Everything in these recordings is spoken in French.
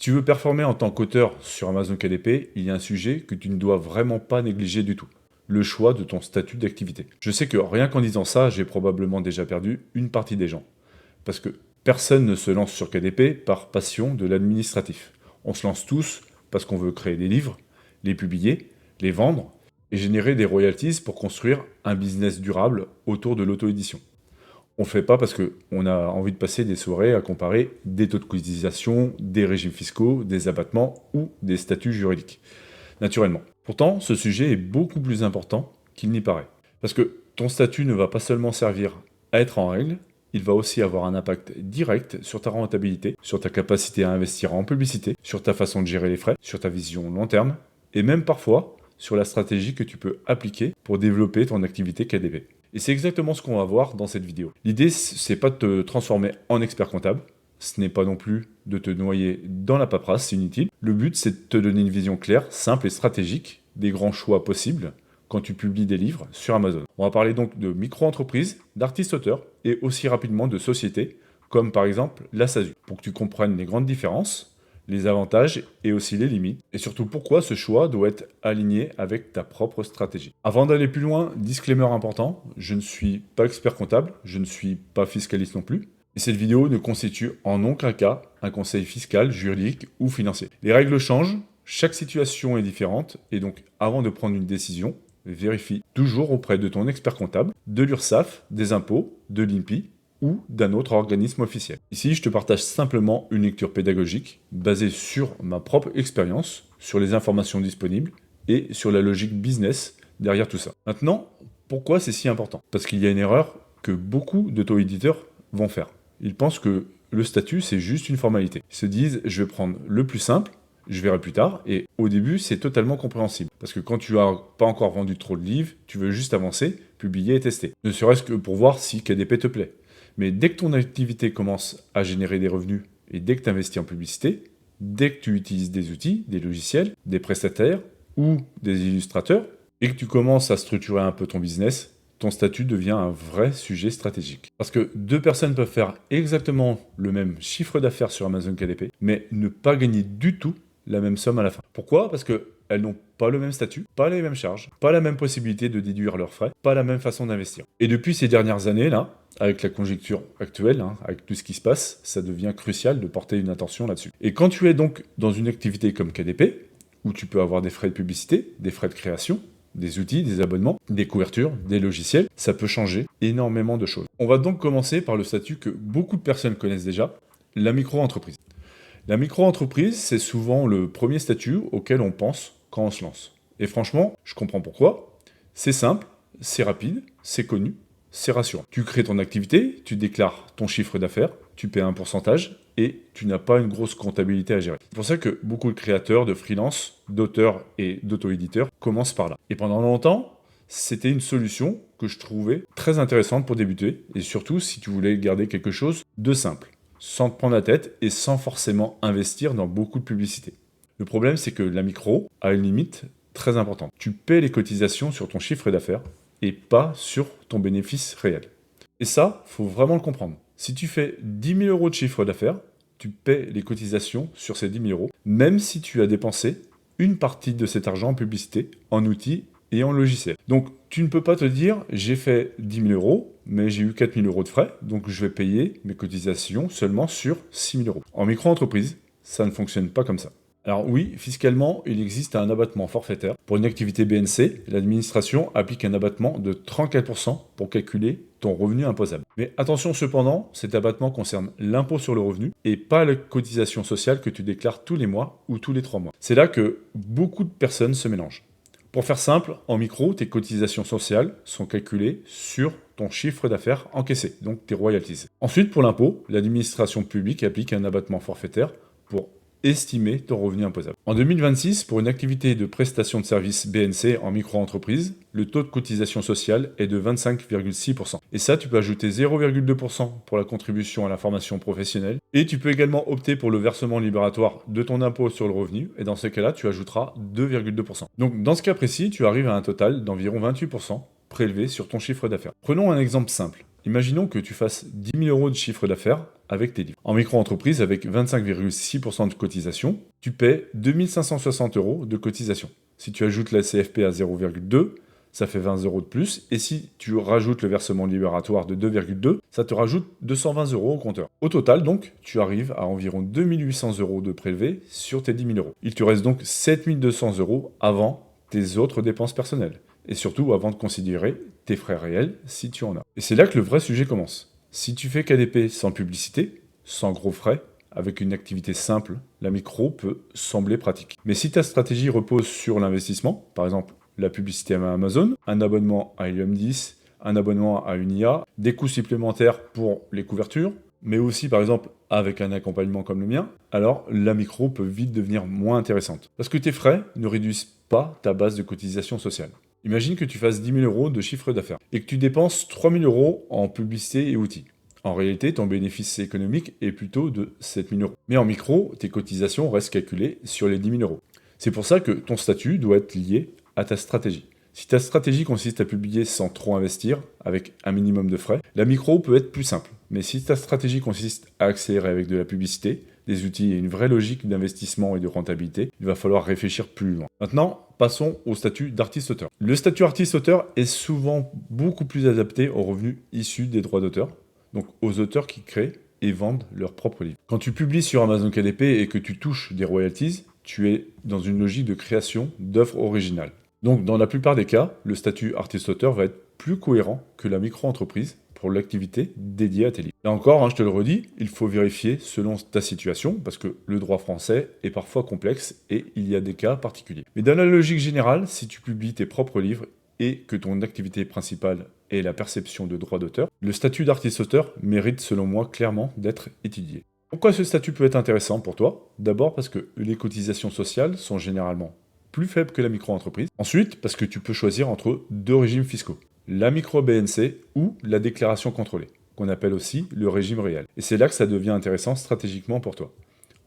tu veux performer en tant qu'auteur sur Amazon KDP, il y a un sujet que tu ne dois vraiment pas négliger du tout. Le choix de ton statut d'activité. Je sais que rien qu'en disant ça, j'ai probablement déjà perdu une partie des gens. Parce que personne ne se lance sur KDP par passion de l'administratif. On se lance tous parce qu'on veut créer des livres, les publier, les vendre et générer des royalties pour construire un business durable autour de l'auto-édition. On ne le fait pas parce qu'on a envie de passer des soirées à comparer des taux de cotisation, des régimes fiscaux, des abattements ou des statuts juridiques. Naturellement. Pourtant, ce sujet est beaucoup plus important qu'il n'y paraît. Parce que ton statut ne va pas seulement servir à être en règle, il va aussi avoir un impact direct sur ta rentabilité, sur ta capacité à investir en publicité, sur ta façon de gérer les frais, sur ta vision long terme, et même parfois sur la stratégie que tu peux appliquer pour développer ton activité KDP. Et c'est exactement ce qu'on va voir dans cette vidéo. L'idée, c'est pas de te transformer en expert comptable, ce n'est pas non plus de te noyer dans la paperasse, c'est inutile. Le but, c'est de te donner une vision claire, simple et stratégique des grands choix possibles quand tu publies des livres sur Amazon. On va parler donc de micro-entreprises, d'artistes-auteurs et aussi rapidement de sociétés, comme par exemple la SASU, pour que tu comprennes les grandes différences, les avantages et aussi les limites, et surtout pourquoi ce choix doit être aligné avec ta propre stratégie. Avant d'aller plus loin, disclaimer important, je ne suis pas expert comptable, je ne suis pas fiscaliste non plus, et cette vidéo ne constitue en aucun cas un conseil fiscal, juridique ou financier. Les règles changent, chaque situation est différente, et donc avant de prendre une décision, vérifie toujours auprès de ton expert comptable, de l'URSSAF, des impôts, de l'INPI, ou d'un autre organisme officiel. Ici, je te partage simplement une lecture pédagogique basée sur ma propre expérience, sur les informations disponibles et sur la logique business derrière tout ça. Maintenant, pourquoi c'est si important? Parce qu'il y a une erreur que beaucoup d'auto-éditeurs vont faire. Ils pensent que le statut, c'est juste une formalité. Ils se disent, je vais prendre le plus simple, je verrai plus tard, et au début, c'est totalement compréhensible. Parce que quand tu n'as pas encore vendu trop de livres, tu veux juste avancer, publier et tester. Ne serait-ce que pour voir si KDP te plaît. Mais dès que ton activité commence à générer des revenus et dès que tu investis en publicité, dès que tu utilises des outils, des logiciels, des prestataires ou des illustrateurs et que tu commences à structurer un peu ton business, ton statut devient un vrai sujet stratégique. Parce que deux personnes peuvent faire exactement le même chiffre d'affaires sur Amazon KDP, mais ne pas gagner du tout la même somme à la fin. Pourquoi? Parce qu'elles n'ont pas le même statut, pas les mêmes charges, pas la même possibilité de déduire leurs frais, pas la même façon d'investir. Et depuis ces dernières années, là, avec la conjoncture actuelle, avec tout ce qui se passe, ça devient crucial de porter une attention là-dessus. Et quand tu es donc dans une activité comme KDP, où tu peux avoir des frais de publicité, des frais de création, des outils, des abonnements, des couvertures, des logiciels, ça peut changer énormément de choses. On va donc commencer par le statut que beaucoup de personnes connaissent déjà, la micro-entreprise. La micro-entreprise, c'est souvent le premier statut auquel on pense quand on se lance. Et franchement, je comprends pourquoi. C'est simple, c'est rapide, c'est connu, c'est rassurant. Tu crées ton activité, tu déclares ton chiffre d'affaires, tu paies un pourcentage et tu n'as pas une grosse comptabilité à gérer. C'est pour ça que beaucoup de créateurs, de freelance, d'auteurs et d'auto-éditeurs commencent par là. Et pendant longtemps, c'était une solution que je trouvais très intéressante pour débuter et surtout si tu voulais garder quelque chose de simple, sans te prendre la tête et sans forcément investir dans beaucoup de publicité. Le problème, c'est que la micro a une limite très importante. Tu paies les cotisations sur ton chiffre d'affaires et pas sur ton bénéfice réel. Et ça, faut vraiment le comprendre. Si tu fais 10 000 euros de chiffre d'affaires, tu paies les cotisations sur ces 10 000 euros, même si tu as dépensé une partie de cet argent en publicité, en outils et en logiciels. Donc, tu ne peux pas te dire, j'ai fait 10 000 euros, mais j'ai eu 4 000 euros de frais, donc je vais payer mes cotisations seulement sur 6 000 euros. En micro-entreprise, ça ne fonctionne pas comme ça. Alors oui, fiscalement, il existe un abattement forfaitaire. Pour une activité BNC, l'administration applique un abattement de 34% pour calculer ton revenu imposable. Mais attention cependant, cet abattement concerne l'impôt sur le revenu et pas la cotisation sociale que tu déclares tous les mois ou tous les 3 mois. C'est là que beaucoup de personnes se mélangent. Pour faire simple, en micro, tes cotisations sociales sont calculées sur ton chiffre d'affaires encaissé, donc tes royalties. Ensuite, pour l'impôt, l'administration publique applique un abattement forfaitaire pour estimer ton revenu imposable. En 2026, pour une activité de prestation de services BNC en micro-entreprise, le taux de cotisation sociale est de 25,6%. Et ça, tu peux ajouter 0,2% pour la contribution à la formation professionnelle. Et tu peux également opter pour le versement libératoire de ton impôt sur le revenu. Et dans ce cas-là, tu ajouteras 2,2%. Donc dans ce cas précis, tu arrives à un total d'environ 28% prélevé sur ton chiffre d'affaires. Prenons un exemple simple. Imaginons que tu fasses 10 000 euros de chiffre d'affaires avec tes livres. En micro-entreprise, avec 25,6% de cotisation, tu paies 2 560 euros de cotisation. Si tu ajoutes la CFP à 0,2, ça fait 20 euros de plus. Et si tu rajoutes le versement libératoire de 2,2, ça te rajoute 220 euros au compteur. Au total, donc, tu arrives à environ 2 800 euros de prélevés sur tes 10 000 euros. Il te reste donc 7 200 euros avant tes autres dépenses personnelles. Et surtout avant de considérer tes frais réels si tu en as. Et c'est là que le vrai sujet commence. Si tu fais KDP sans publicité, sans gros frais, avec une activité simple, la micro peut sembler pratique. Mais si ta stratégie repose sur l'investissement, par exemple la publicité à Amazon, un abonnement à Helium 10, un abonnement à une IA, des coûts supplémentaires pour les couvertures, mais aussi par exemple avec un accompagnement comme le mien, alors la micro peut vite devenir moins intéressante. Parce que tes frais ne réduisent pas ta base de cotisation sociale. Imagine que tu fasses 10 000 euros de chiffre d'affaires et que tu dépenses 3 000 euros en publicité et outils. En réalité, ton bénéfice économique est plutôt de 7 000 euros. Mais en micro, tes cotisations restent calculées sur les 10 000 euros. C'est pour ça que ton statut doit être lié à ta stratégie. Si ta stratégie consiste à publier sans trop investir, avec un minimum de frais, la micro peut être plus simple. Mais si ta stratégie consiste à accélérer avec de la publicité, des outils et une vraie logique d'investissement et de rentabilité, il va falloir réfléchir plus loin. Maintenant, passons au statut d'artiste-auteur. Le statut artiste-auteur est souvent beaucoup plus adapté aux revenus issus des droits d'auteur, donc aux auteurs qui créent et vendent leurs propres livres. Quand tu publies sur Amazon KDP et que tu touches des royalties, tu es dans une logique de création d'œuvres originales. Donc dans la plupart des cas, le statut artiste-auteur va être plus cohérent que la micro-entreprise pour l'activité dédiée à tes livres. Là encore, je te le redis, il faut vérifier selon ta situation, parce que le droit français est parfois complexe et il y a des cas particuliers. Mais dans la logique générale, si tu publies tes propres livres et que ton activité principale est la perception de droits d'auteur, le statut d'artiste-auteur mérite selon moi clairement d'être étudié. Pourquoi ce statut peut être intéressant pour toi? D'abord parce que les cotisations sociales sont généralement plus faibles que la micro-entreprise. Ensuite, parce que tu peux choisir entre deux régimes fiscaux. La micro-BNC ou la déclaration contrôlée, qu'on appelle aussi le régime réel. Et c'est là que ça devient intéressant stratégiquement pour toi.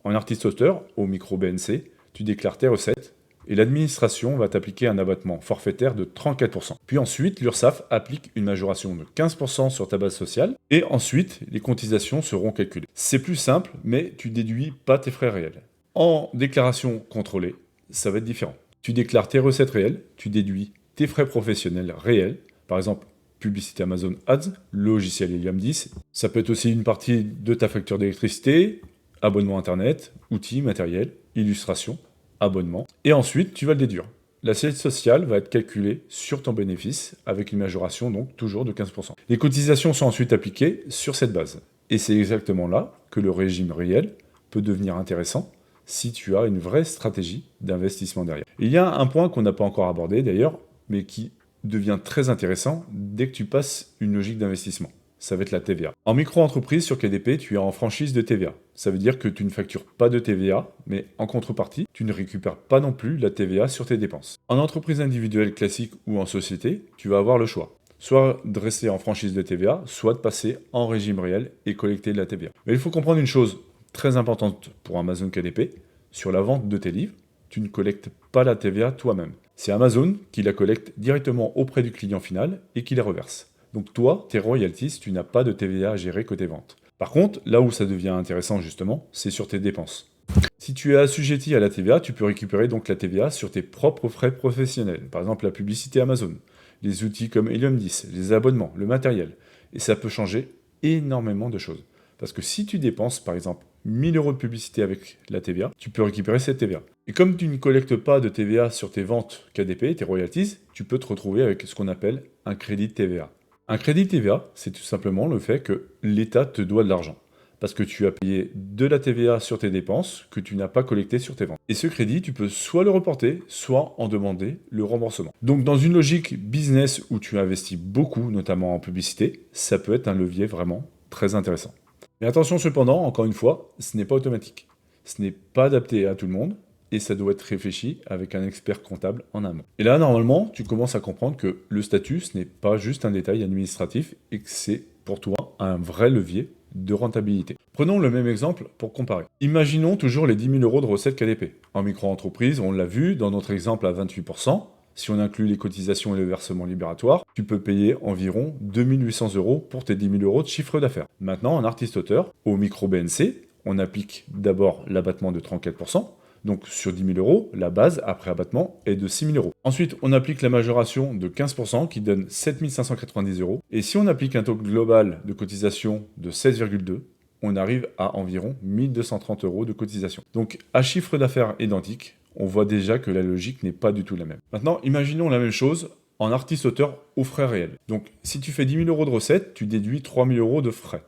En artiste-auteur, au micro-BNC, tu déclares tes recettes et l'administration va t'appliquer un abattement forfaitaire de 34%. Puis ensuite, l'URSSAF applique une majoration de 15% sur ta base sociale et ensuite, les cotisations seront calculées. C'est plus simple, mais tu déduis pas tes frais réels. En déclaration contrôlée, ça va être différent. Tu déclares tes recettes réelles, tu déduis tes frais professionnels réels, par exemple publicité Amazon Ads, logiciel Helium 10. Ça peut être aussi une partie de ta facture d'électricité, abonnement internet, outils, matériel, illustration, abonnement. Et ensuite, tu vas le déduire. L'assiette sociale va être calculée sur ton bénéfice avec une majoration donc toujours de 15%. Les cotisations sont ensuite appliquées sur cette base. Et c'est exactement là que le régime réel peut devenir intéressant si tu as une vraie stratégie d'investissement derrière. Il y a un point qu'on n'a pas encore abordé d'ailleurs, mais qui devient très intéressant dès que tu passes une logique d'investissement. Ça va être la TVA. En micro-entreprise sur KDP, tu es en franchise de TVA. Ça veut dire que tu ne factures pas de TVA, mais en contrepartie, tu ne récupères pas non plus la TVA sur tes dépenses. En entreprise individuelle classique ou en société, tu vas avoir le choix. Soit de rester en franchise de TVA, soit de passer en régime réel et collecter de la TVA. Mais il faut comprendre une chose très importante pour Amazon KDP, sur la vente de tes livres, tu ne collectes pas la TVA toi-même. C'est Amazon qui la collecte directement auprès du client final et qui la reverse. Donc toi, tes royalties, tu n'as pas de TVA à gérer côté vente. Par contre, là où ça devient intéressant justement, c'est sur tes dépenses. Si tu es assujetti à la TVA, tu peux récupérer donc la TVA sur tes propres frais professionnels. Par exemple, la publicité Amazon, les outils comme Helium 10, les abonnements, le matériel. Et ça peut changer énormément de choses. Parce que si tu dépenses, par exemple, 1000 euros de publicité avec la TVA, tu peux récupérer cette TVA. Et comme tu ne collectes pas de TVA sur tes ventes KDP, tes royalties, tu peux te retrouver avec ce qu'on appelle un crédit de TVA. Un crédit de TVA, c'est tout simplement le fait que l'État te doit de l'argent. Parce que tu as payé de la TVA sur tes dépenses que tu n'as pas collecté sur tes ventes. Et ce crédit, tu peux soit le reporter, soit en demander le remboursement. Donc dans une logique business où tu investis beaucoup, notamment en publicité, ça peut être un levier vraiment très intéressant. Mais attention cependant, encore une fois, ce n'est pas automatique. Ce n'est pas adapté à tout le monde et ça doit être réfléchi avec un expert comptable en amont. Et là, normalement, tu commences à comprendre que le statut, ce n'est pas juste un détail administratif et que c'est pour toi un vrai levier de rentabilité. Prenons le même exemple pour comparer. Imaginons toujours les 10 000 euros de recettes KDP. En micro-entreprise, on l'a vu dans notre exemple à 28%, Si on inclut les cotisations et le versement libératoire, tu peux payer environ 2800 € pour tes 10 000 € de chiffre d'affaires. Maintenant, en artiste-auteur, au micro BNC, on applique d'abord l'abattement de 34%. Donc sur 10 000 €, la base après abattement est de 6 000 €. Ensuite, on applique la majoration de 15% qui donne 7 590 €. Et si on applique un taux global de cotisation de 16,2, on arrive à environ 1 230 € de cotisation. Donc à chiffre d'affaires identique, on voit déjà que la logique n'est pas du tout la même. Maintenant, imaginons la même chose en artiste-auteur aux frais réels. Donc si tu fais 10 000 € de recettes, tu déduis 3 000 € de frais.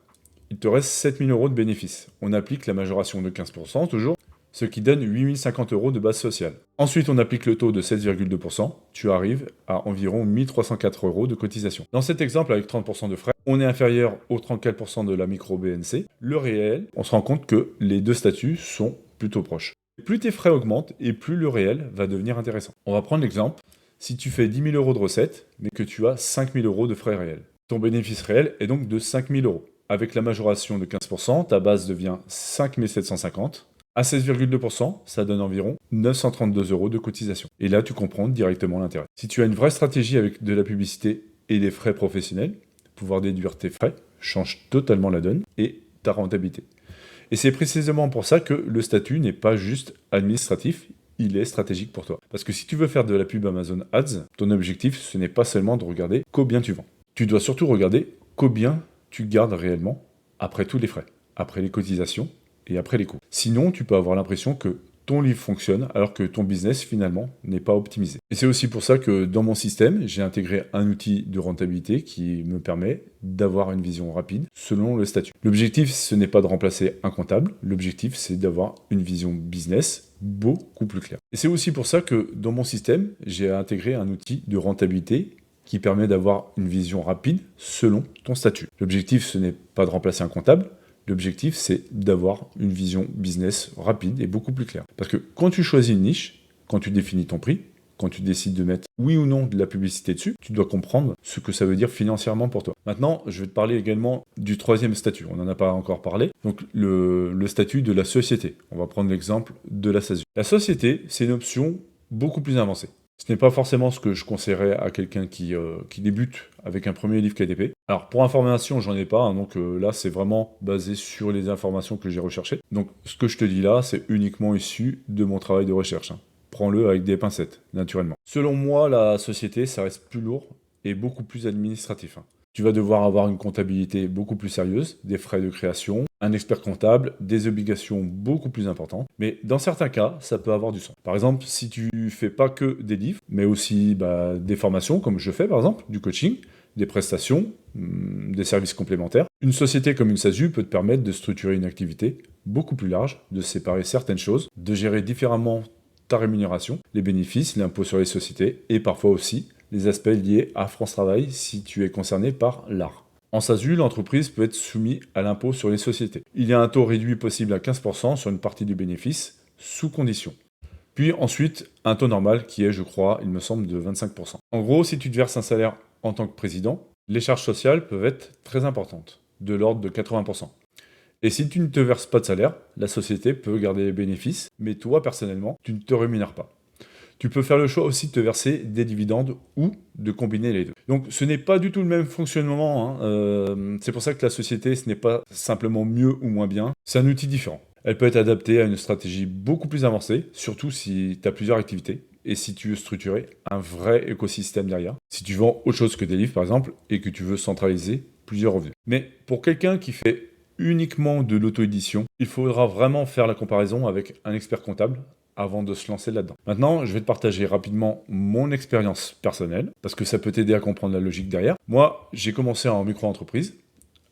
Il te reste 7 000 € de bénéfices. On applique la majoration de 15% toujours, ce qui donne 8 050 € de base sociale. Ensuite, on applique le taux de 16,2%, tu arrives à environ 1 304 € de cotisation. Dans cet exemple, avec 30% de frais, on est inférieur aux 34% de la micro BNC. Le réel, on se rend compte que les deux statuts sont plutôt proches. Plus tes frais augmentent et plus le réel va devenir intéressant. On va prendre l'exemple, si tu fais 10 000 € de recettes, mais que tu as 5 000 € de frais réels. Ton bénéfice réel est donc de 5 000 €. Avec la majoration de 15%, ta base devient 5 750 €. À 16,2%, ça donne environ 932 € de cotisation. Et là, tu comprends directement l'intérêt. Si tu as une vraie stratégie avec de la publicité et des frais professionnels, pouvoir déduire tes frais change totalement la donne et ta rentabilité. Et c'est précisément pour ça que le statut n'est pas juste administratif, il est stratégique pour toi. Parce que si tu veux faire de la pub Amazon Ads, ton objectif, ce n'est pas seulement de regarder combien tu vends. Tu dois surtout regarder combien tu gardes réellement après tous les frais, après les cotisations et après les coûts. Sinon, tu peux avoir l'impression que ton livre fonctionne alors que ton business finalement n'est pas optimisé. Et c'est aussi pour ça que dans mon système, j'ai intégré un outil de rentabilité qui me permet d'avoir une vision rapide selon le statut. L'objectif, ce n'est pas de remplacer un comptable, l'objectif, c'est d'avoir une vision business beaucoup plus claire. Et c'est aussi pour ça que dans mon système, j'ai intégré un outil de rentabilité qui permet d'avoir une vision rapide selon ton statut. L'objectif, ce n'est pas de remplacer un comptable, l'objectif, c'est d'avoir une vision business rapide et beaucoup plus claire. Parce que quand tu choisis une niche, quand tu définis ton prix, quand tu décides de mettre oui ou non de la publicité dessus, tu dois comprendre ce que ça veut dire financièrement pour toi. Maintenant, je vais te parler également du troisième statut. On n'en a pas encore parlé. Donc, le statut de la société. On va prendre l'exemple de la SASU. La société, c'est une option beaucoup plus avancée. Ce n'est pas forcément ce que je conseillerais à quelqu'un qui débute avec un premier livre KDP. Alors pour information, j'en ai pas, hein, donc là c'est vraiment basé sur les informations que j'ai recherchées. Donc ce que je te dis là, c'est uniquement issu de mon travail de recherche. Hein. Prends-le avec des pincettes, naturellement. Selon moi, la société, ça reste plus lourd et beaucoup plus administratif. Hein. Tu vas devoir avoir une comptabilité beaucoup plus sérieuse, des frais de création, un expert comptable, des obligations beaucoup plus importantes. Mais dans certains cas, ça peut avoir du sens. Par exemple, si tu fais pas que des livres, mais aussi des formations, comme je fais par exemple, du coaching, des prestations, des services complémentaires, une société comme une SASU peut te permettre de structurer une activité beaucoup plus large, de séparer certaines choses, de gérer différemment ta rémunération, les bénéfices, l'impôt sur les sociétés et parfois aussi les aspects liés à France Travail si tu es concerné par l'art. En SASU, l'entreprise peut être soumise à l'impôt sur les sociétés. Il y a un taux réduit possible à 15% sur une partie du bénéfice, sous condition. Puis ensuite, un taux normal qui est, je crois, il me semble, de 25%. En gros, si tu te verses un salaire en tant que président, les charges sociales peuvent être très importantes, de l'ordre de 80%. Et si tu ne te verses pas de salaire, la société peut garder les bénéfices, mais toi, personnellement, tu ne te rémunères pas. Tu peux faire le choix aussi de te verser des dividendes ou de combiner les deux. Donc ce n'est pas du tout le même fonctionnement. Hein. C'est pour ça que la société, ce n'est pas simplement mieux ou moins bien. C'est un outil différent. Elle peut être adaptée à une stratégie beaucoup plus avancée, surtout si tu as plusieurs activités et si tu veux structurer un vrai écosystème derrière. Si tu vends autre chose que des livres, par exemple, et que tu veux centraliser plusieurs revenus. Mais pour quelqu'un qui fait uniquement de l'auto-édition, il faudra vraiment faire la comparaison avec un expert comptable avant de se lancer là-dedans. Maintenant, je vais te partager rapidement mon expérience personnelle, parce que ça peut t'aider à comprendre la logique derrière. Moi, j'ai commencé en micro-entreprise.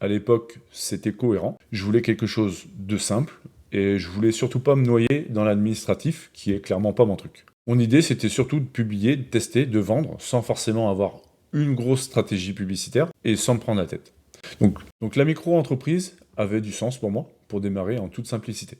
À l'époque, c'était cohérent. Je voulais quelque chose de simple, et je voulais surtout pas me noyer dans l'administratif, qui est clairement pas mon truc. Mon idée, c'était surtout de publier, de tester, de vendre, sans forcément avoir une grosse stratégie publicitaire, et sans me prendre la tête. Donc la micro-entreprise avait du sens pour moi, pour démarrer en toute simplicité.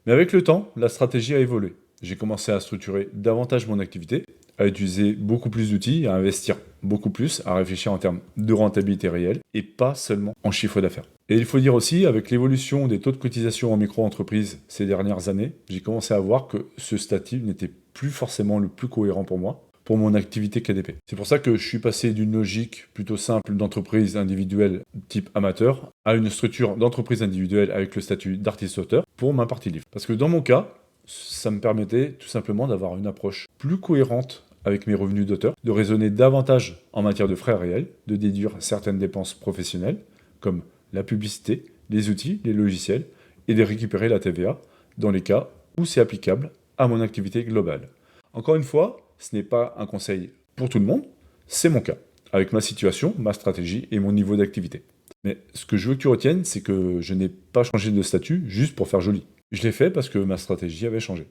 Mais avec le temps, la stratégie a évolué. J'ai commencé à structurer davantage mon activité, à utiliser beaucoup plus d'outils, à investir beaucoup plus, à réfléchir en termes de rentabilité réelle et pas seulement en chiffre d'affaires. Et il faut dire aussi, avec l'évolution des taux de cotisation en micro-entreprise ces dernières années, j'ai commencé à voir que ce statut n'était plus forcément le plus cohérent pour moi. pour mon activité KDP. C'est pour ça que je suis passé d'une logique plutôt simple d'entreprise individuelle type amateur à une structure d'entreprise individuelle avec le statut d'artiste-auteur pour ma partie livre. Parce que dans mon cas, ça me permettait tout simplement d'avoir une approche plus cohérente avec mes revenus d'auteur, de raisonner davantage en matière de frais réels, de déduire certaines dépenses professionnelles, comme la publicité, les outils, les logiciels, et de récupérer la TVA dans les cas où c'est applicable à mon activité globale. Encore une fois, ce n'est pas un conseil pour tout le monde, c'est mon cas, avec ma situation, ma stratégie et mon niveau d'activité. Mais ce que je veux que tu retiennes, c'est que je n'ai pas changé de statut juste pour faire joli. Je l'ai fait parce que ma stratégie avait changé.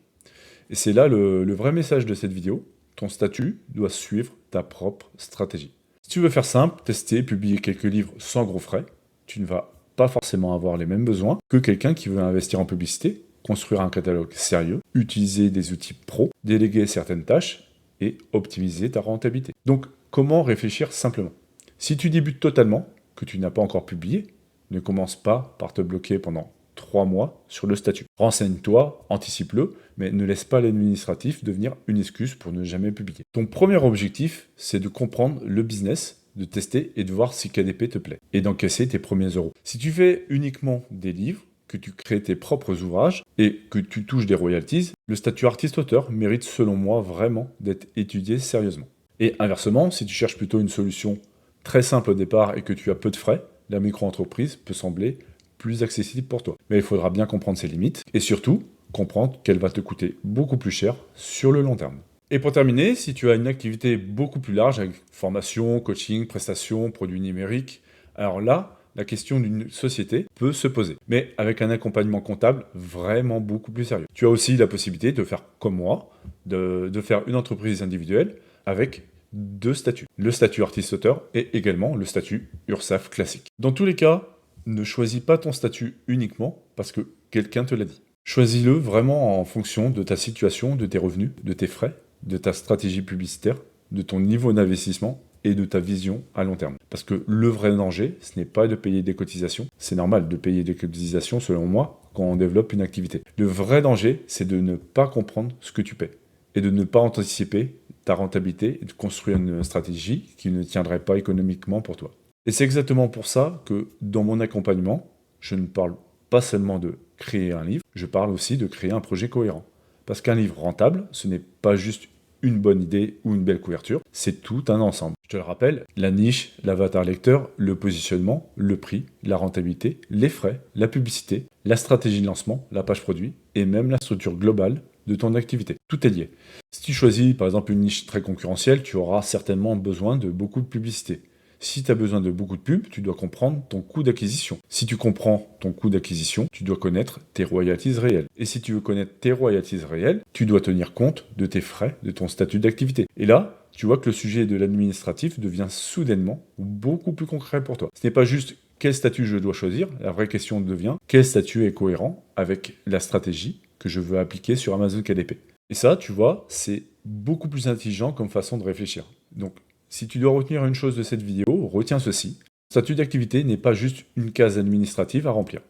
Et c'est là le vrai message de cette vidéo. Ton statut doit suivre ta propre stratégie. Si tu veux faire simple, tester, publier quelques livres sans gros frais, tu ne vas pas forcément avoir les mêmes besoins que quelqu'un qui veut investir en publicité, construire un catalogue sérieux, utiliser des outils pro, déléguer certaines tâches et optimiser ta rentabilité. Donc, comment réfléchir simplement? Si tu débutes totalement, que tu n'as pas encore publié, ne commence pas par te bloquer pendant 3 mois sur le statut. Renseigne-toi, anticipe-le, mais ne laisse pas l'administratif devenir une excuse pour ne jamais publier. Ton premier objectif, c'est de comprendre le business, de tester et de voir si KDP te plaît, et d'encaisser tes premiers euros. Si tu fais uniquement des livres, que tu crées tes propres ouvrages et que tu touches des royalties, le statut artiste-auteur mérite selon moi vraiment d'être étudié sérieusement. Et inversement, si tu cherches plutôt une solution très simple au départ et que tu as peu de frais, la micro-entreprise peut sembler plus accessible pour toi. Mais il faudra bien comprendre ses limites et surtout comprendre qu'elle va te coûter beaucoup plus cher sur le long terme. Et pour terminer, si tu as une activité beaucoup plus large avec formation, coaching, prestations, produits numériques, alors là, la question d'une société peut se poser, mais avec un accompagnement comptable vraiment beaucoup plus sérieux. Tu as aussi la possibilité de faire comme moi, de faire une entreprise individuelle avec 2 statuts. Le statut artiste-auteur et également le statut URSSAF classique. Dans tous les cas, ne choisis pas ton statut uniquement parce que quelqu'un te l'a dit. Choisis-le vraiment en fonction de ta situation, de tes revenus, de tes frais, de ta stratégie publicitaire, de ton niveau d'investissement et de ta vision à long terme. Parce que le vrai danger, ce n'est pas de payer des cotisations. C'est normal de payer des cotisations, selon moi, quand on développe une activité. Le vrai danger, c'est de ne pas comprendre ce que tu paies et de ne pas anticiper ta rentabilité et de construire une stratégie qui ne tiendrait pas économiquement pour toi. Et c'est exactement pour ça que dans mon accompagnement, je ne parle pas seulement de créer un livre, je parle aussi de créer un projet cohérent. Parce qu'un livre rentable, ce n'est pas juste une bonne idée ou une belle couverture, c'est tout un ensemble. Je te le rappelle, la niche, l'avatar lecteur, le positionnement, le prix, la rentabilité, les frais, la publicité, la stratégie de lancement, la page produit et même la structure globale de ton activité. Tout est lié. Si tu choisis par exemple une niche très concurrentielle, tu auras certainement besoin de beaucoup de publicité. Si tu as besoin de beaucoup de pubs, tu dois comprendre ton coût d'acquisition. Si tu comprends ton coût d'acquisition, tu dois connaître tes royalties réelles. Et si tu veux connaître tes royalties réelles, tu dois tenir compte de tes frais, de ton statut d'activité. Et là, tu vois que le sujet de l'administratif devient soudainement beaucoup plus concret pour toi. Ce n'est pas juste quel statut je dois choisir, la vraie question devient quel statut est cohérent avec la stratégie que je veux appliquer sur Amazon KDP. Et ça, tu vois, c'est beaucoup plus intelligent comme façon de réfléchir. Donc, si tu dois retenir une chose de cette vidéo, retiens ceci. Le statut d'activité n'est pas juste une case administrative à remplir.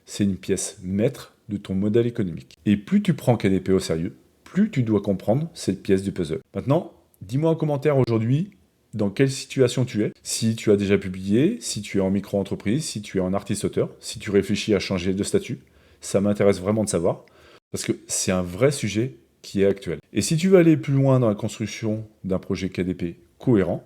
C'est une pièce maître de ton modèle économique. Et plus tu prends KDP au sérieux, plus tu dois comprendre cette pièce du puzzle. Maintenant, dis-moi en commentaire aujourd'hui dans quelle situation tu es. Si tu as déjà publié, si tu es en micro-entreprise, si tu es en artiste-auteur, si tu réfléchis à changer de statut. Ça m'intéresse vraiment de savoir parce que c'est un vrai sujet qui est actuel. Et si tu veux aller plus loin dans la construction d'un projet KDP cohérent,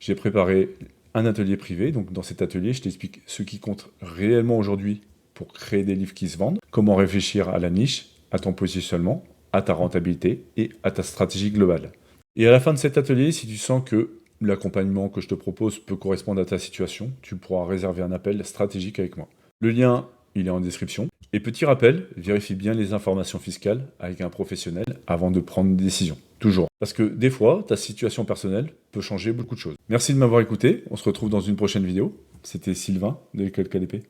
j'ai préparé un atelier privé. Donc dans cet atelier, je t'explique ce qui compte réellement aujourd'hui pour créer des livres qui se vendent, comment réfléchir à la niche, à ton positionnement, à ta rentabilité et à ta stratégie globale. Et à la fin de cet atelier, si tu sens que l'accompagnement que je te propose peut correspondre à ta situation, tu pourras réserver un appel stratégique avec moi. Le lien, il est en description. Et petit rappel, vérifie bien les informations fiscales avec un professionnel avant de prendre une décision. Toujours. Parce que des fois, ta situation personnelle peut changer beaucoup de choses. Merci de m'avoir écouté. On se retrouve dans une prochaine vidéo. C'était Sylvain de l'école KDP.